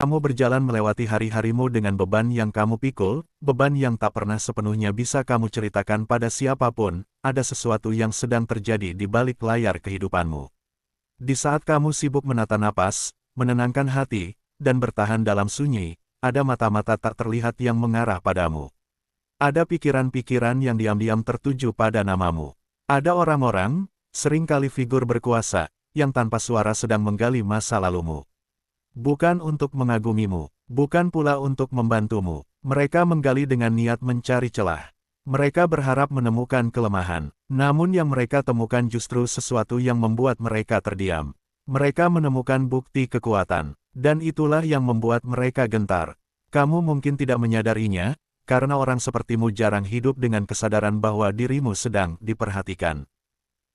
Kamu berjalan melewati hari-harimu dengan beban yang kamu pikul, beban yang tak pernah sepenuhnya bisa kamu ceritakan pada siapapun, ada sesuatu yang sedang terjadi di balik layar kehidupanmu. Di saat kamu sibuk menata napas, menenangkan hati, dan bertahan dalam sunyi, ada mata-mata tak terlihat yang mengarah padamu. Ada pikiran-pikiran yang diam-diam tertuju pada namamu. Ada orang-orang, seringkali figur berkuasa, yang tanpa suara sedang menggali masa lalumu. Bukan untuk mengagumimu, bukan pula untuk membantumu. Mereka menggali dengan niat mencari celah. Mereka berharap menemukan kelemahan, namun yang mereka temukan justru sesuatu yang membuat mereka terdiam. Mereka menemukan bukti kekuatan, dan itulah yang membuat mereka gentar. Kamu mungkin tidak menyadarinya, karena orang sepertimu jarang hidup dengan kesadaran bahwa dirimu sedang diperhatikan.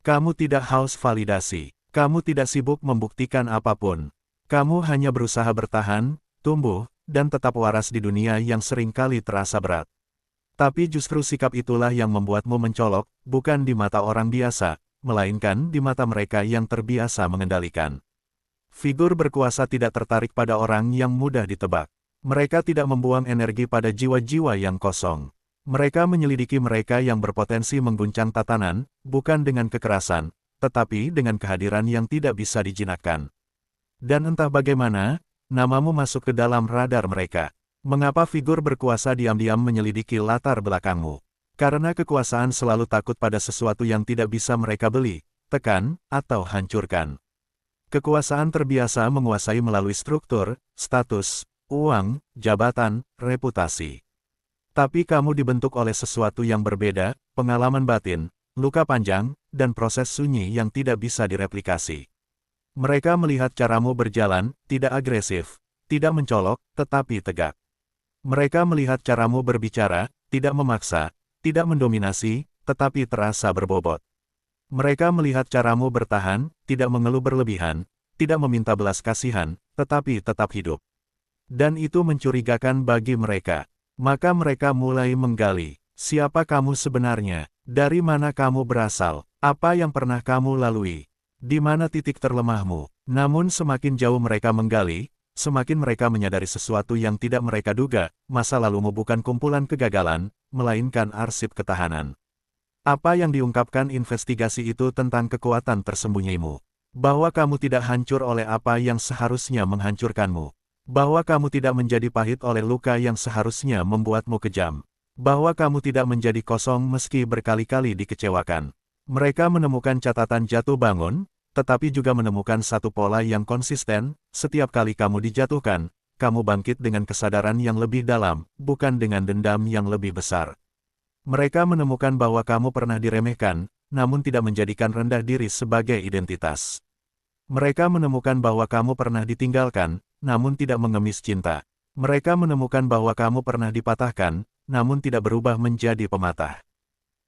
Kamu tidak haus validasi, kamu tidak sibuk membuktikan apapun. Kamu hanya berusaha bertahan, tumbuh, dan tetap waras di dunia yang seringkali terasa berat. Tapi justru sikap itulah yang membuatmu mencolok, bukan di mata orang biasa, melainkan di mata mereka yang terbiasa mengendalikan. Figur berkuasa tidak tertarik pada orang yang mudah ditebak. Mereka tidak membuang energi pada jiwa-jiwa yang kosong. Mereka menyelidiki mereka yang berpotensi mengguncang tatanan, bukan dengan kekerasan, tetapi dengan kehadiran yang tidak bisa dijinakkan. Dan entah bagaimana, namamu masuk ke dalam radar mereka. Mengapa figur berkuasa diam-diam menyelidiki latar belakangmu? Karena kekuasaan selalu takut pada sesuatu yang tidak bisa mereka beli, tekan, atau hancurkan. Kekuasaan terbiasa menguasai melalui struktur, status, uang, jabatan, reputasi. Tapi kamu dibentuk oleh sesuatu yang berbeda, pengalaman batin, luka panjang, dan proses sunyi yang tidak bisa direplikasi. Mereka melihat caramu berjalan, tidak agresif, tidak mencolok, tetapi tegak. Mereka melihat caramu berbicara, tidak memaksa, tidak mendominasi, tetapi terasa berbobot. Mereka melihat caramu bertahan, tidak mengeluh berlebihan, tidak meminta belas kasihan, tetapi tetap hidup. Dan itu mencurigakan bagi mereka. Maka mereka mulai menggali, siapa kamu sebenarnya, dari mana kamu berasal, apa yang pernah kamu lalui. Di mana titik terlemahmu? Namun semakin jauh mereka menggali, semakin mereka menyadari sesuatu yang tidak mereka duga, masa lalumu bukan kumpulan kegagalan, melainkan arsip ketahanan. Apa yang diungkapkan investigasi itu tentang kekuatan tersembunyimu? Bahwa kamu tidak hancur oleh apa yang seharusnya menghancurkanmu. Bahwa kamu tidak menjadi pahit oleh luka yang seharusnya membuatmu kejam. Bahwa kamu tidak menjadi kosong meski berkali-kali dikecewakan. Mereka menemukan catatan jatuh bangun, tetapi juga menemukan satu pola yang konsisten, setiap kali kamu dijatuhkan, kamu bangkit dengan kesadaran yang lebih dalam, bukan dengan dendam yang lebih besar. Mereka menemukan bahwa kamu pernah diremehkan, namun tidak menjadikan rendah diri sebagai identitas. Mereka menemukan bahwa kamu pernah ditinggalkan, namun tidak mengemis cinta. Mereka menemukan bahwa kamu pernah dipatahkan, namun tidak berubah menjadi pematah.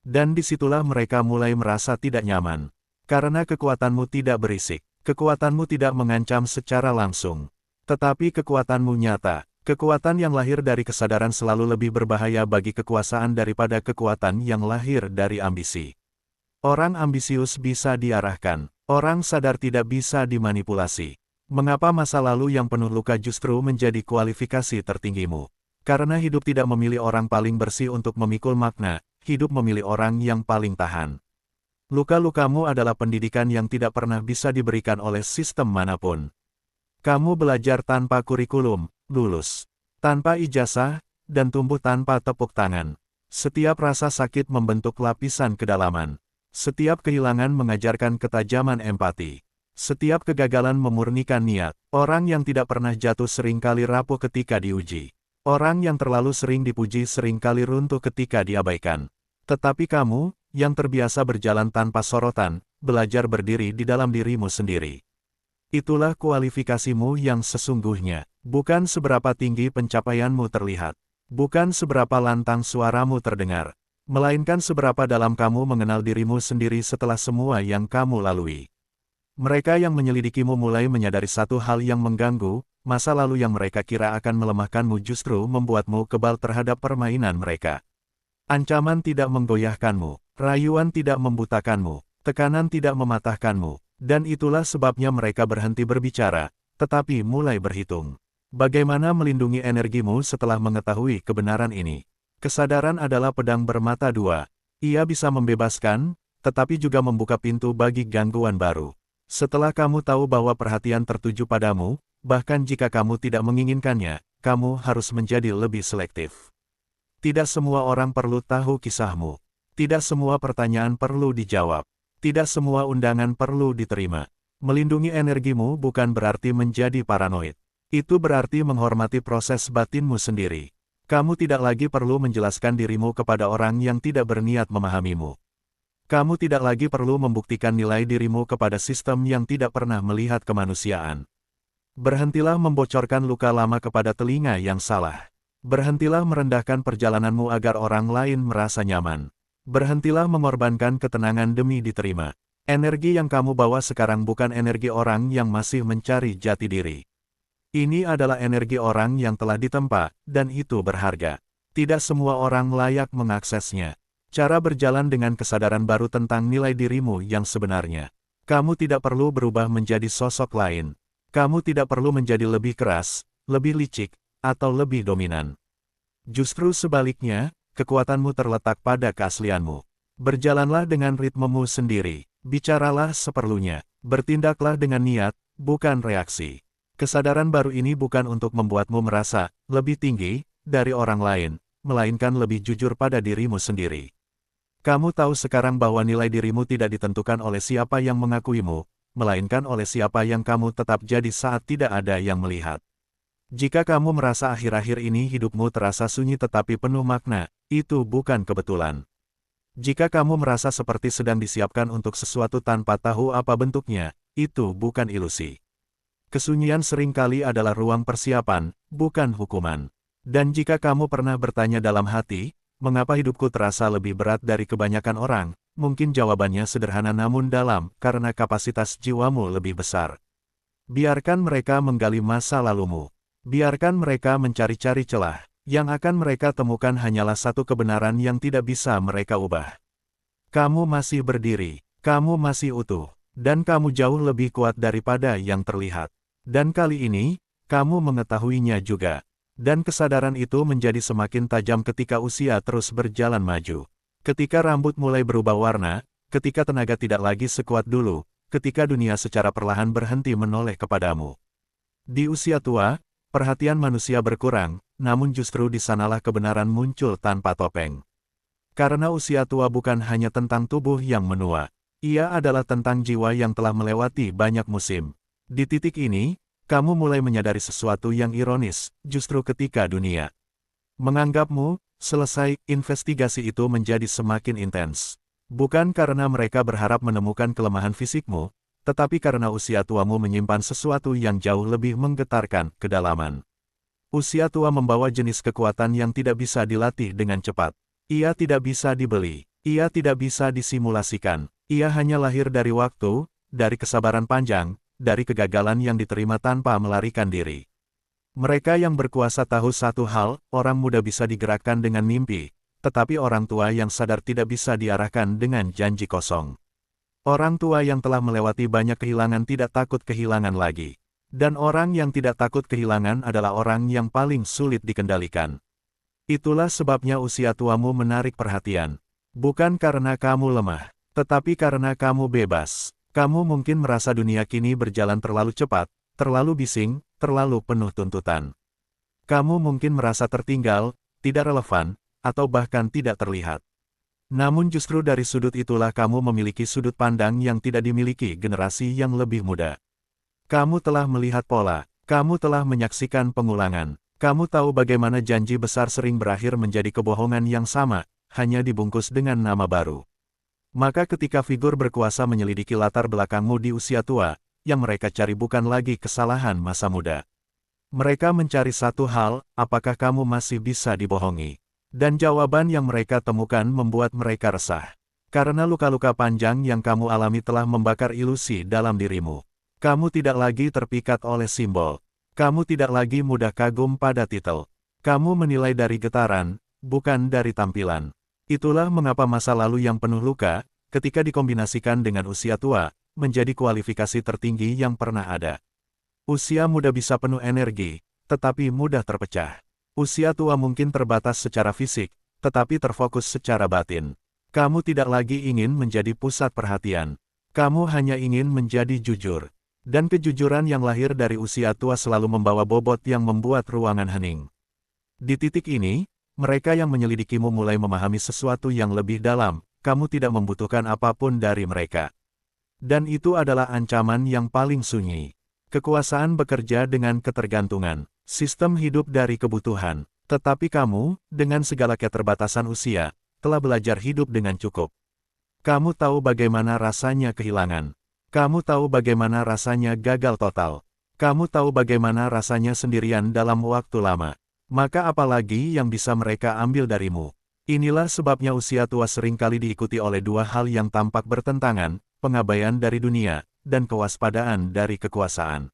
Dan disitulah mereka mulai merasa tidak nyaman. Karena kekuatanmu tidak berisik, kekuatanmu tidak mengancam secara langsung. Tetapi kekuatanmu nyata, kekuatan yang lahir dari kesadaran selalu lebih berbahaya bagi kekuasaan daripada kekuatan yang lahir dari ambisi. Orang ambisius bisa diarahkan, orang sadar tidak bisa dimanipulasi. Mengapa masa lalu yang penuh luka justru menjadi kualifikasi tertinggimu? Karena hidup tidak memilih orang paling bersih untuk memikul makna, hidup memilih orang yang paling tahan. Luka-lukamu adalah pendidikan yang tidak pernah bisa diberikan oleh sistem manapun. Kamu belajar tanpa kurikulum, lulus tanpa ijazah, dan tumbuh tanpa tepuk tangan. Setiap rasa sakit membentuk lapisan kedalaman. Setiap kehilangan mengajarkan ketajaman empati. Setiap kegagalan memurnikan niat. Orang yang tidak pernah jatuh seringkali rapuh ketika diuji. Orang yang terlalu sering dipuji seringkali runtuh ketika diabaikan. Tetapi kamu, yang terbiasa berjalan tanpa sorotan, belajar berdiri di dalam dirimu sendiri. Itulah kualifikasimu yang sesungguhnya, bukan seberapa tinggi pencapaianmu terlihat, bukan seberapa lantang suaramu terdengar, melainkan seberapa dalam kamu mengenal dirimu sendiri setelah semua yang kamu lalui. Mereka yang menyelidikimu mulai menyadari satu hal yang mengganggu, masa lalu yang mereka kira akan melemahkanmu justru membuatmu kebal terhadap permainan mereka. Ancaman tidak menggoyahkanmu. Rayuan tidak membutakanmu, tekanan tidak mematahkanmu, dan itulah sebabnya mereka berhenti berbicara, tetapi mulai berhitung. Bagaimana melindungi energimu setelah mengetahui kebenaran ini? Kesadaran adalah pedang bermata dua. Ia bisa membebaskan, tetapi juga membuka pintu bagi gangguan baru. Setelah kamu tahu bahwa perhatian tertuju padamu, bahkan jika kamu tidak menginginkannya, kamu harus menjadi lebih selektif. Tidak semua orang perlu tahu kisahmu. Tidak semua pertanyaan perlu dijawab. Tidak semua undangan perlu diterima. Melindungi energimu bukan berarti menjadi paranoid. Itu berarti menghormati proses batinmu sendiri. Kamu tidak lagi perlu menjelaskan dirimu kepada orang yang tidak berniat memahamimu. Kamu tidak lagi perlu membuktikan nilai dirimu kepada sistem yang tidak pernah melihat kemanusiaan. Berhentilah membocorkan luka lama kepada telinga yang salah. Berhentilah merendahkan perjalananmu agar orang lain merasa nyaman. Berhentilah mengorbankan ketenangan demi diterima. Energi yang kamu bawa sekarang bukan energi orang yang masih mencari jati diri. Ini adalah energi orang yang telah ditempa, dan itu berharga. Tidak semua orang layak mengaksesnya. Cara berjalan dengan kesadaran baru tentang nilai dirimu yang sebenarnya. Kamu tidak perlu berubah menjadi sosok lain. Kamu tidak perlu menjadi lebih keras, lebih licik, atau lebih dominan. Justru sebaliknya, kekuatanmu terletak pada keaslianmu. Berjalanlah dengan ritmemu sendiri, bicaralah seperlunya, bertindaklah dengan niat, bukan reaksi. Kesadaran baru ini bukan untuk membuatmu merasa lebih tinggi dari orang lain, melainkan lebih jujur pada dirimu sendiri. Kamu tahu sekarang bahwa nilai dirimu tidak ditentukan oleh siapa yang mengakuimu, melainkan oleh siapa yang kamu tetap jadi saat tidak ada yang melihat. Jika kamu merasa akhir-akhir ini hidupmu terasa sunyi tetapi penuh makna, itu bukan kebetulan. Jika kamu merasa seperti sedang disiapkan untuk sesuatu tanpa tahu apa bentuknya, itu bukan ilusi. Kesunyian seringkali adalah ruang persiapan, bukan hukuman. Dan jika kamu pernah bertanya dalam hati, mengapa hidupku terasa lebih berat dari kebanyakan orang, mungkin jawabannya sederhana namun dalam, karena kapasitas jiwamu lebih besar. Biarkan mereka menggali masa lalumu. Biarkan mereka mencari-cari celah. Yang akan mereka temukan hanyalah satu kebenaran yang tidak bisa mereka ubah. Kamu masih berdiri, kamu masih utuh, dan kamu jauh lebih kuat daripada yang terlihat. Dan kali ini, kamu mengetahuinya juga. Dan kesadaran itu menjadi semakin tajam ketika usia terus berjalan maju. Ketika rambut mulai berubah warna, ketika tenaga tidak lagi sekuat dulu, ketika dunia secara perlahan berhenti menoleh kepadamu. Di usia tua, perhatian manusia berkurang, namun justru di sanalah kebenaran muncul tanpa topeng. Karena usia tua bukan hanya tentang tubuh yang menua. Ia adalah tentang jiwa yang telah melewati banyak musim. Di titik ini, kamu mulai menyadari sesuatu yang ironis, justru ketika dunia menganggapmu selesai, investigasi itu menjadi semakin intens. Bukan karena mereka berharap menemukan kelemahan fisikmu, tetapi karena usia tuamu menyimpan sesuatu yang jauh lebih menggetarkan kedalaman. Usia tua membawa jenis kekuatan yang tidak bisa dilatih dengan cepat. Ia tidak bisa dibeli. Ia tidak bisa disimulasikan. Ia hanya lahir dari waktu, dari kesabaran panjang, dari kegagalan yang diterima tanpa melarikan diri. Mereka yang berkuasa tahu satu hal, orang muda bisa digerakkan dengan mimpi, tetapi orang tua yang sadar tidak bisa diarahkan dengan janji kosong. Orang tua yang telah melewati banyak kehilangan tidak takut kehilangan lagi. Dan orang yang tidak takut kehilangan adalah orang yang paling sulit dikendalikan. Itulah sebabnya usia tuamu menarik perhatian. Bukan karena kamu lemah, tetapi karena kamu bebas. Kamu mungkin merasa dunia kini berjalan terlalu cepat, terlalu bising, terlalu penuh tuntutan. Kamu mungkin merasa tertinggal, tidak relevan, atau bahkan tidak terlihat. Namun justru dari sudut itulah kamu memiliki sudut pandang yang tidak dimiliki generasi yang lebih muda. Kamu telah melihat pola, kamu telah menyaksikan pengulangan, kamu tahu bagaimana janji besar sering berakhir menjadi kebohongan yang sama, hanya dibungkus dengan nama baru. Maka ketika figur berkuasa menyelidiki latar belakangmu di usia tua, yang mereka cari bukan lagi kesalahan masa muda. Mereka mencari satu hal, apakah kamu masih bisa dibohongi? Dan jawaban yang mereka temukan membuat mereka resah. Karena luka-luka panjang yang kamu alami telah membakar ilusi dalam dirimu. Kamu tidak lagi terpikat oleh simbol. Kamu tidak lagi mudah kagum pada titel. Kamu menilai dari getaran, bukan dari tampilan. Itulah mengapa masa lalu yang penuh luka, ketika dikombinasikan dengan usia tua, menjadi kualifikasi tertinggi yang pernah ada. Usia muda bisa penuh energi, tetapi mudah terpecah. Usia tua mungkin terbatas secara fisik, tetapi terfokus secara batin. Kamu tidak lagi ingin menjadi pusat perhatian. Kamu hanya ingin menjadi jujur. Dan kejujuran yang lahir dari usia tua selalu membawa bobot yang membuat ruangan hening. Di titik ini, mereka yang menyelidikimu mulai memahami sesuatu yang lebih dalam, kamu tidak membutuhkan apapun dari mereka. Dan itu adalah ancaman yang paling sunyi. Kekuasaan bekerja dengan ketergantungan, sistem hidup dari kebutuhan. Tetapi kamu, dengan segala keterbatasan usia, telah belajar hidup dengan cukup. Kamu tahu bagaimana rasanya kehilangan. Kamu tahu bagaimana rasanya gagal total. Kamu tahu bagaimana rasanya sendirian dalam waktu lama. Maka apalagi yang bisa mereka ambil darimu? Inilah sebabnya usia tua seringkali diikuti oleh dua hal yang tampak bertentangan, pengabaian dari dunia, dan kewaspadaan dari kekuasaan.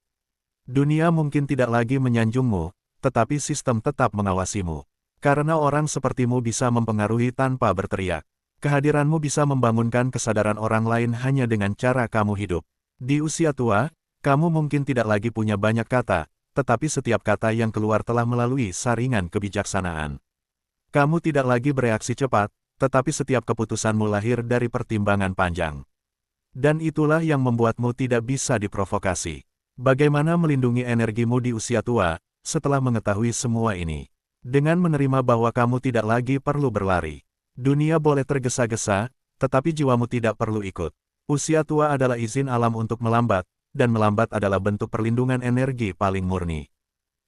Dunia mungkin tidak lagi menyanjungmu, tetapi sistem tetap mengawasimu. Karena orang sepertimu bisa mempengaruhi tanpa berteriak. Kehadiranmu bisa membangunkan kesadaran orang lain hanya dengan cara kamu hidup. Di usia tua, kamu mungkin tidak lagi punya banyak kata, tetapi setiap kata yang keluar telah melalui saringan kebijaksanaan. Kamu tidak lagi bereaksi cepat, tetapi setiap keputusanmu lahir dari pertimbangan panjang. Dan itulah yang membuatmu tidak bisa diprovokasi. Bagaimana melindungi energimu di usia tua, setelah mengetahui semua ini? Dengan menerima bahwa kamu tidak lagi perlu berlari. Dunia boleh tergesa-gesa, tetapi jiwamu tidak perlu ikut. Usia tua adalah izin alam untuk melambat, dan melambat adalah bentuk perlindungan energi paling murni.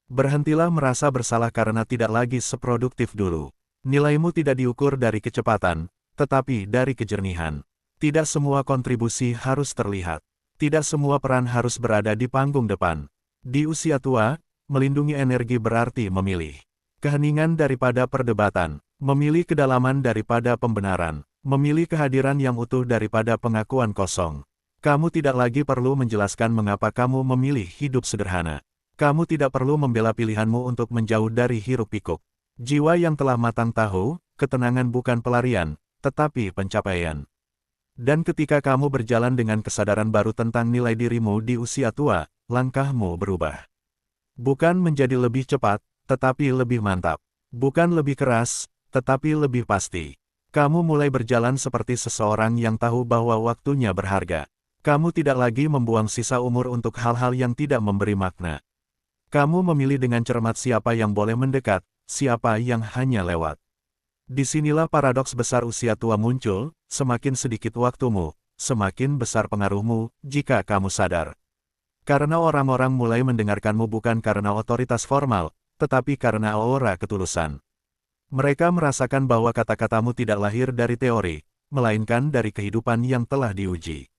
Berhentilah merasa bersalah karena tidak lagi seproduktif dulu. Nilaimu tidak diukur dari kecepatan, tetapi dari kejernihan. Tidak semua kontribusi harus terlihat. Tidak semua peran harus berada di panggung depan. Di usia tua, melindungi energi berarti memilih keheningan daripada perdebatan, memilih kedalaman daripada pembenaran, memilih kehadiran yang utuh daripada pengakuan kosong. Kamu tidak lagi perlu menjelaskan mengapa kamu memilih hidup sederhana. Kamu tidak perlu membela pilihanmu untuk menjauh dari hiruk-pikuk. Jiwa yang telah matang tahu, ketenangan bukan pelarian, tetapi pencapaian. Dan ketika kamu berjalan dengan kesadaran baru tentang nilai dirimu di usia tua, langkahmu berubah. Bukan menjadi lebih cepat, tetapi lebih mantap. Bukan lebih keras, tetapi lebih pasti. Kamu mulai berjalan seperti seseorang yang tahu bahwa waktunya berharga. Kamu tidak lagi membuang sisa umur untuk hal-hal yang tidak memberi makna. Kamu memilih dengan cermat siapa yang boleh mendekat, siapa yang hanya lewat. Disinilah paradoks besar usia tua muncul, semakin sedikit waktumu, semakin besar pengaruhmu, jika kamu sadar. Karena orang-orang mulai mendengarkanmu bukan karena otoritas formal, tetapi karena aura ketulusan. Mereka merasakan bahwa kata-katamu tidak lahir dari teori, melainkan dari kehidupan yang telah diuji.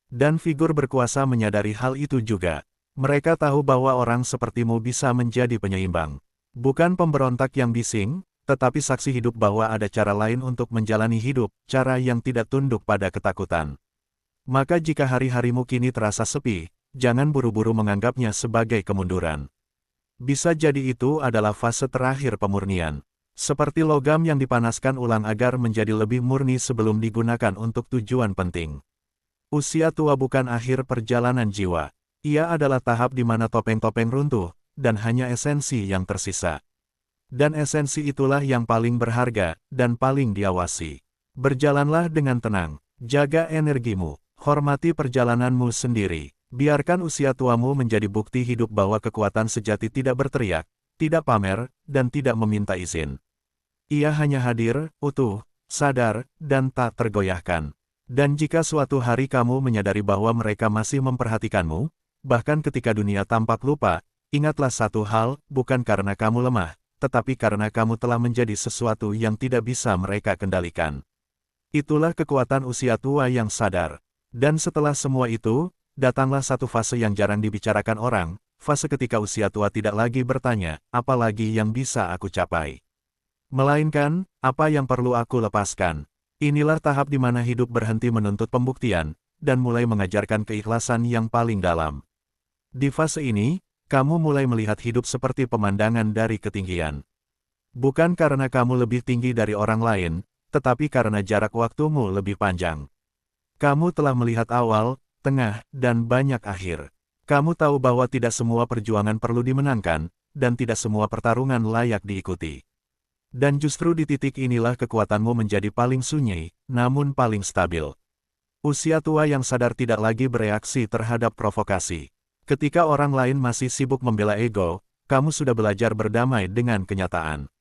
Dan figur berkuasa menyadari hal itu juga. Mereka tahu bahwa orang sepertimu bisa menjadi penyeimbang. Bukan pemberontak yang bising, tetapi saksi hidup bahwa ada cara lain untuk menjalani hidup, cara yang tidak tunduk pada ketakutan. Maka jika hari-harimu kini terasa sepi, jangan buru-buru menganggapnya sebagai kemunduran. Bisa jadi itu adalah fase terakhir pemurnian. Seperti logam yang dipanaskan ulang agar menjadi lebih murni sebelum digunakan untuk tujuan penting. Usia tua bukan akhir perjalanan jiwa. Ia adalah tahap di mana topeng-topeng runtuh, dan hanya esensi yang tersisa. Dan esensi itulah yang paling berharga, dan paling diawasi. Berjalanlah dengan tenang, jaga energimu, hormati perjalananmu sendiri. Biarkan usia tuamu menjadi bukti hidup bahwa kekuatan sejati tidak berteriak, tidak pamer, dan tidak meminta izin. Ia hanya hadir, utuh, sadar, dan tak tergoyahkan. Dan jika suatu hari kamu menyadari bahwa mereka masih memperhatikanmu, bahkan ketika dunia tampak lupa, ingatlah satu hal, bukan karena kamu lemah, tetapi karena kamu telah menjadi sesuatu yang tidak bisa mereka kendalikan. Itulah kekuatan usia tua yang sadar. Dan setelah semua itu, datanglah satu fase yang jarang dibicarakan orang, fase ketika usia tua tidak lagi bertanya, apa lagi yang bisa aku capai? Melainkan, apa yang perlu aku lepaskan? Inilah tahap di mana hidup berhenti menuntut pembuktian, dan mulai mengajarkan keikhlasan yang paling dalam. Di fase ini, kamu mulai melihat hidup seperti pemandangan dari ketinggian. Bukan karena kamu lebih tinggi dari orang lain, tetapi karena jarak waktumu lebih panjang. Kamu telah melihat awal, tengah, dan banyak akhir. Kamu tahu bahwa tidak semua perjuangan perlu dimenangkan, dan tidak semua pertarungan layak diikuti. Dan justru di titik inilah kekuatanmu menjadi paling sunyi, namun paling stabil. Usia tua yang sadar tidak lagi bereaksi terhadap provokasi. Ketika orang lain masih sibuk membela ego, kamu sudah belajar berdamai dengan kenyataan.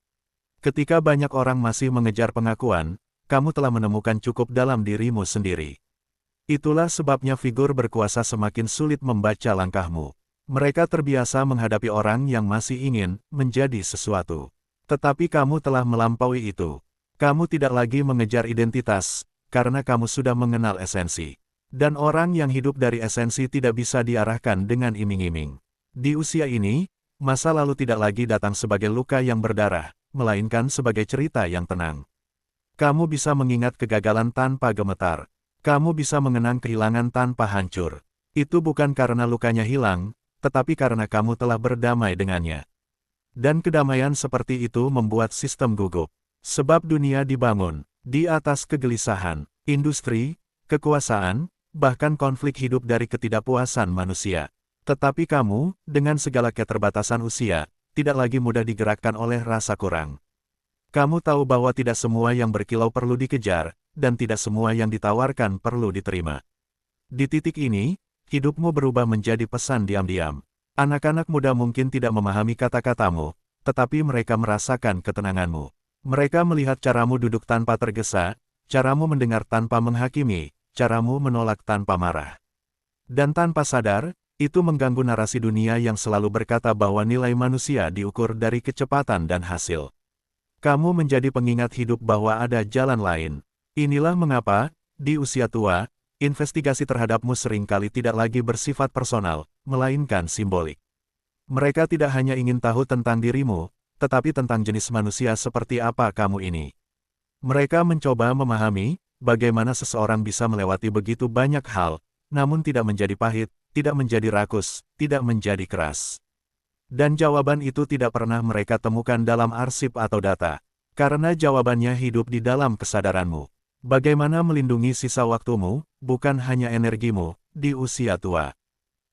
Ketika banyak orang masih mengejar pengakuan, kamu telah menemukan cukup dalam dirimu sendiri. Itulah sebabnya figur berkuasa semakin sulit membaca langkahmu. Mereka terbiasa menghadapi orang yang masih ingin menjadi sesuatu. Tetapi kamu telah melampaui itu. Kamu tidak lagi mengejar identitas, karena kamu sudah mengenal esensi. Dan orang yang hidup dari esensi tidak bisa diarahkan dengan iming-iming. Di usia ini, masa lalu tidak lagi datang sebagai luka yang berdarah, melainkan sebagai cerita yang tenang. Kamu bisa mengingat kegagalan tanpa gemetar. Kamu bisa mengenang kehilangan tanpa hancur. Itu bukan karena lukanya hilang, tetapi karena kamu telah berdamai dengannya. Dan kedamaian seperti itu membuat sistem gugup. Sebab dunia dibangun di atas kegelisahan, industri, kekuasaan, bahkan konflik hidup dari ketidakpuasan manusia. Tetapi kamu, dengan segala keterbatasan usia, tidak lagi mudah digerakkan oleh rasa kurang. Kamu tahu bahwa tidak semua yang berkilau perlu dikejar, dan tidak semua yang ditawarkan perlu diterima. Di titik ini, hidupmu berubah menjadi pesan diam-diam. Anak-anak muda mungkin tidak memahami kata-katamu, tetapi mereka merasakan ketenanganmu. Mereka melihat caramu duduk tanpa tergesa, caramu mendengar tanpa menghakimi, caramu menolak tanpa marah. Dan tanpa sadar, itu mengganggu narasi dunia yang selalu berkata bahwa nilai manusia diukur dari kecepatan dan hasil. Kamu menjadi pengingat hidup bahwa ada jalan lain. Inilah mengapa, di usia tua, investigasi terhadapmu seringkali tidak lagi bersifat personal, melainkan simbolik. Mereka tidak hanya ingin tahu tentang dirimu, tetapi tentang jenis manusia seperti apa kamu ini. Mereka mencoba memahami, bagaimana seseorang bisa melewati begitu banyak hal, namun tidak menjadi pahit, tidak menjadi rakus, tidak menjadi keras. Dan jawaban itu tidak pernah mereka temukan dalam arsip atau data, karena jawabannya hidup di dalam kesadaranmu. Bagaimana melindungi sisa waktumu, bukan hanya energimu, di usia tua.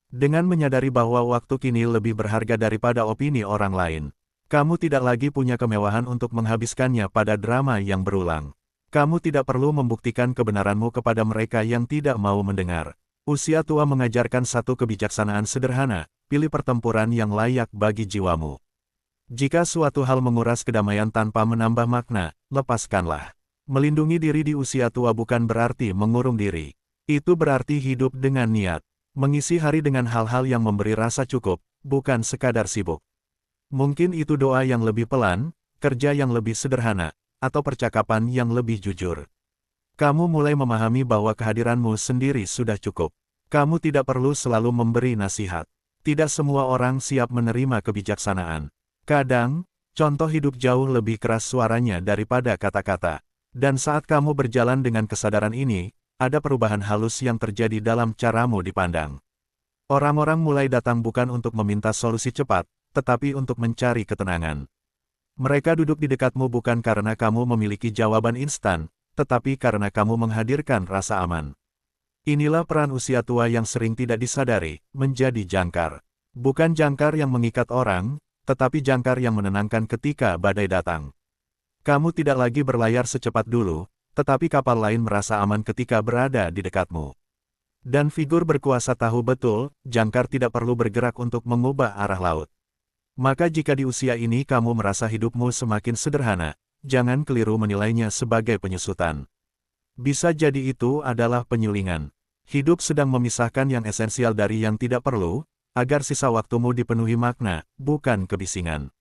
Dengan menyadari bahwa waktu kini lebih berharga daripada opini orang lain, kamu tidak lagi punya kemewahan untuk menghabiskannya pada drama yang berulang. Kamu tidak perlu membuktikan kebenaranmu kepada mereka yang tidak mau mendengar. Usia tua mengajarkan satu kebijaksanaan sederhana, pilih pertempuran yang layak bagi jiwamu. Jika suatu hal menguras kedamaian tanpa menambah makna, lepaskanlah. Melindungi diri di usia tua bukan berarti mengurung diri. Itu berarti hidup dengan niat. Mengisi hari dengan hal-hal yang memberi rasa cukup, bukan sekadar sibuk. Mungkin itu doa yang lebih pelan, kerja yang lebih sederhana, atau percakapan yang lebih jujur. Kamu mulai memahami bahwa kehadiranmu sendiri sudah cukup. Kamu tidak perlu selalu memberi nasihat. Tidak semua orang siap menerima kebijaksanaan. Kadang, contoh hidup jauh lebih keras suaranya daripada kata-kata. Dan saat kamu berjalan dengan kesadaran ini, ada perubahan halus yang terjadi dalam caramu dipandang. Orang-orang mulai datang bukan untuk meminta solusi cepat, tetapi untuk mencari ketenangan. Mereka duduk di dekatmu bukan karena kamu memiliki jawaban instan, tetapi karena kamu menghadirkan rasa aman. Inilah peran usia tua yang sering tidak disadari, menjadi jangkar. Bukan jangkar yang mengikat orang, tetapi jangkar yang menenangkan ketika badai datang. Kamu tidak lagi berlayar secepat dulu, tetapi kapal lain merasa aman ketika berada di dekatmu. Dan figur berkuasa tahu betul, jangkar tidak perlu bergerak untuk mengubah arah laut. Maka jika di usia ini kamu merasa hidupmu semakin sederhana, jangan keliru menilainya sebagai penyusutan. Bisa jadi itu adalah penyulingan. Hidup sedang memisahkan yang esensial dari yang tidak perlu, agar sisa waktumu dipenuhi makna, bukan kebisingan.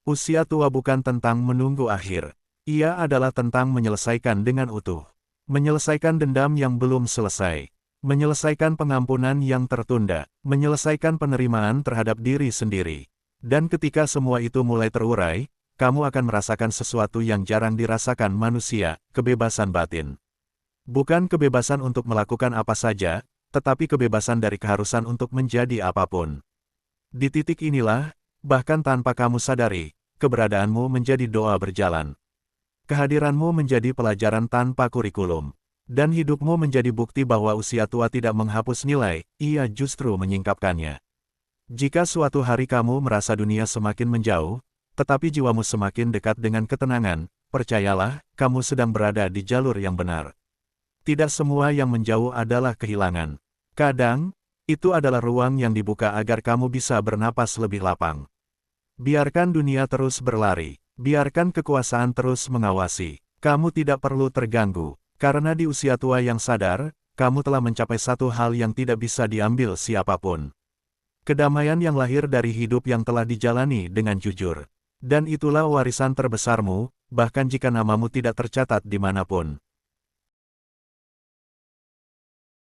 Usia tua bukan tentang menunggu akhir. Ia adalah tentang menyelesaikan dengan utuh. Menyelesaikan dendam yang belum selesai. Menyelesaikan pengampunan yang tertunda. Menyelesaikan penerimaan terhadap diri sendiri. Dan ketika semua itu mulai terurai, kamu akan merasakan sesuatu yang jarang dirasakan manusia, kebebasan batin. Bukan kebebasan untuk melakukan apa saja, tetapi kebebasan dari keharusan untuk menjadi apapun. Di titik inilah, bahkan tanpa kamu sadari, keberadaanmu menjadi doa berjalan. Kehadiranmu menjadi pelajaran tanpa kurikulum. Dan hidupmu menjadi bukti bahwa usia tua tidak menghapus nilai, ia justru menyingkapkannya. Jika suatu hari kamu merasa dunia semakin menjauh, tetapi jiwamu semakin dekat dengan ketenangan, percayalah, kamu sedang berada di jalur yang benar. Tidak semua yang menjauh adalah kehilangan. Kadang, itu adalah ruang yang dibuka agar kamu bisa bernapas lebih lapang. Biarkan dunia terus berlari, biarkan kekuasaan terus mengawasi. Kamu tidak perlu terganggu, karena di usia tua yang sadar, kamu telah mencapai satu hal yang tidak bisa diambil siapapun. Kedamaian yang lahir dari hidup yang telah dijalani dengan jujur. Dan itulah warisan terbesarmu, bahkan jika namamu tidak tercatat dimanapun.